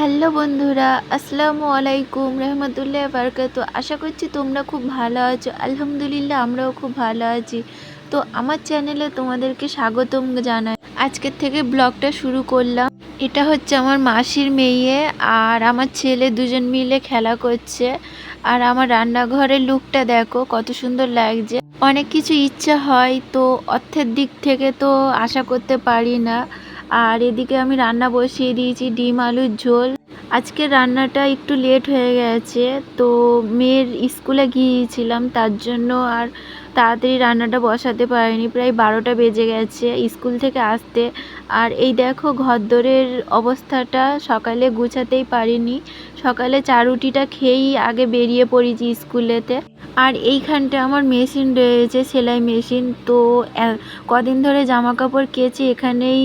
Hello বন্ধুরা, আসসালামু আলাইকুম রহমতুল্লাহ বারকাতু। আশা করছি তোমরা খুব ভালো আছো। আলহামদুলিল্লাহ আমরাও খুব ভালো আছি। তো আমার চ্যানেলে তোমাদেরকে স্বাগতম জানাই। আজকের থেকে ব্লগটা শুরু করলাম। এটা হচ্ছে আমার মাসির মেয়ে আর আমার ছেলে, দুজন মিলে খেলা করছে। আর আমার রান্নাঘরের লুকটা দেখো কত সুন্দর লাগছে। অনেক কিছু ইচ্ছা হয়, তো অর্থের দিক থেকে তো আশা করতে পারি না। আর এদিকে আমি রান্না বসিয়ে দিয়েছি, ডিম আলুর ঝোল। আজকে রান্নাটা একটু লেট হয়ে গেছে, তো মেয়ের স্কুলে গিয়েছিলাম, তার জন্য আর তাড়াতাড়ি রান্নাটা বসাতে পারিনি। প্রায় 12টা বেজে গেছে স্কুল থেকে আসতে। আর এই দেখো ঘরদোরের অবস্থাটা সকালে গুছাতেই পারিনি। সকালে চা রুটিটা খেয়েই আগে বেরিয়ে পড়েছি স্কুলেতে। আর এইখানটা আমার মেশিন রয়েছে, সেলাই মেশিন। তো কদিন ধরে জামা কাপড় কেচে এখানেই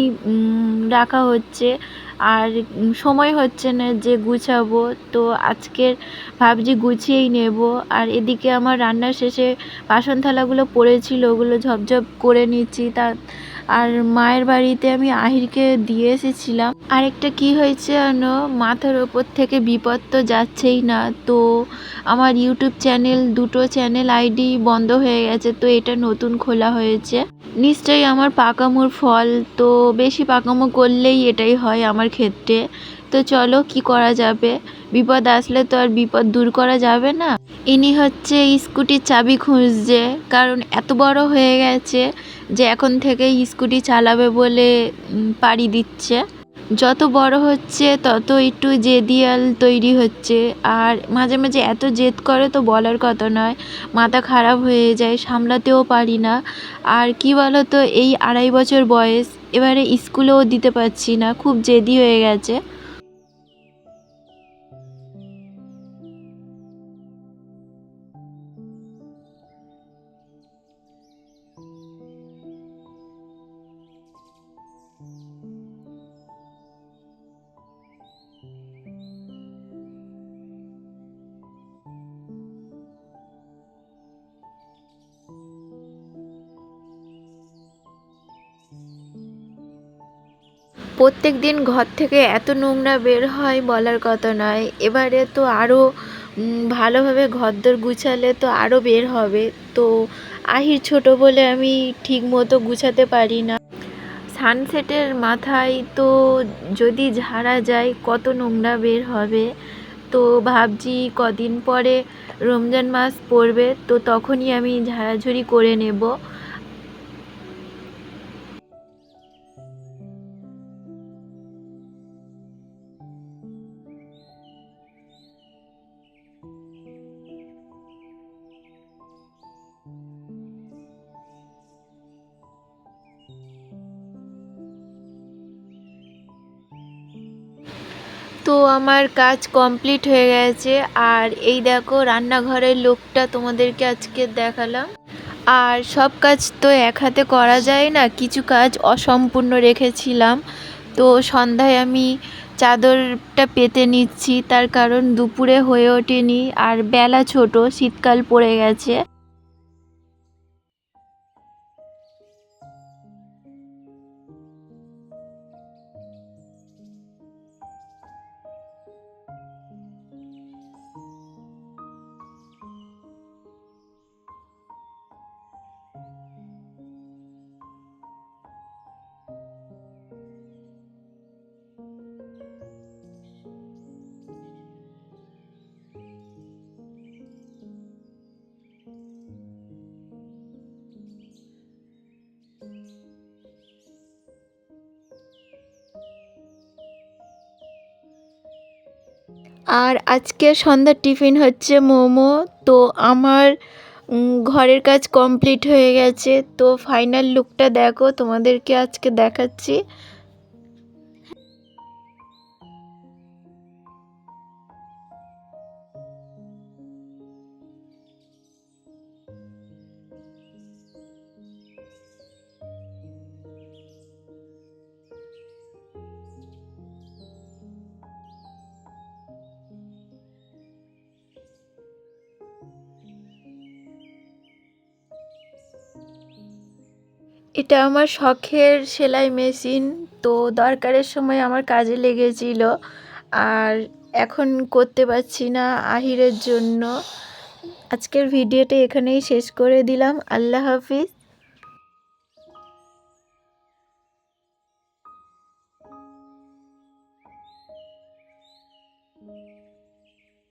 রাখা হচ্ছে। আর সময় হচ্ছে না যে গুছাবো, তো আজকের ভাবছি গুছিয়েই নেব। আর এদিকে আমার রান্নার শেষে বাসন থালাগুলো পড়েছিল, ওগুলো ঝপঝপ করে নিচ্ছি। আর মায়ের বাড়িতে আমি আহিরকে দিয়ে এসেছিলাম। আরেকটা কি হয়েছে জানো, মাথার ওপর থেকে বিপদ তো যাচ্ছেই না। তো আমার ইউটিউব চ্যানেল, দুটো চ্যানেল আইডি বন্ধ হয়ে গেছে, তো এটা নতুন খোলা হয়েছে। নিশ্চয়ই আমার পাকামোর ফল। তো বেশি পাকামো করলেই এটাই হয় আমার ক্ষেত্রে। তো চলো কি করা যাবে, বিপদ আসলে তো আর বিপদ দূর করা যাবে না। ইনি হচ্ছে স্কুটির চাবি খুঁজছে, কারণ এত বড় হয়ে গেছে যে এখন থেকে স্কুটি চালাবে বলে পাড়ি দিচ্ছে। যত বড় হচ্ছে তত একটু জেদিয়াল তৈরি হচ্ছে। আর মাঝে মাঝে এত জেদ করে তো বলার কথা নয়, মাথা খারাপ হয়ে যায়, সামলাতেও পারি না। আর কি বলো তো, এই 2.5 বছর বয়স, এবারে স্কুলেও দিতে পারছি না, খুব জেদি হয়ে গেছে। প্রত্যেক দিন ঘর থেকে এত নোংরা বের হয় বলার কথা নয়, এবারে তো আরও ভালোভাবে ঘরদোর গুছালে তো আরও বের হবে। তো আহির ছোট বলে আমি ঠিক মতো গুছাতে পারি না। সানসেটের মাথায় তো যদি ঝাড়া যায় কত নোংরা বের হবে। তো ভাবছি কদিন পরে রমজান মাস পড়বে, তো তখনই আমি ঝাড়াঝুড়ি করে নেব। তো আমার কাজ কমপ্লিট হয়ে গেছে। আর এই দেখো রান্নাঘরের লোকটা তোমাদেরকে আজকে দেখালাম। আর সব কাজ তো এক হাতে করা যায় না, কিছু কাজ অসম্পূর্ণ রেখেছিলাম। তো সন্ধ্যায় আমি চাদরটা পেতে নিচ্ছি, তার কারণ দুপুরে হয়ে ওঠেনি আর বেলা ছোট, শীতকাল পড়ে গেছে। আর আজকে সন্ধ্যার টিফিন হচ্ছে মোমো। তো আমার ঘরের কাজ কমপ্লিট হয়ে গেছে। তো ফাইনাল লুকটা দেখো, তোমাদেরকে আজকে দেখাচ্ছি। এটা আমার শখের সেলাই মেশিন। তো দরকারের সময় আমার কাজে লেগেছিল। আর এখন করতে পারছি না আহিরের জন্য। আজকের ভিডিওটা এখানেই শেষ করে দিলাম। আল্লাহ হাফিজ।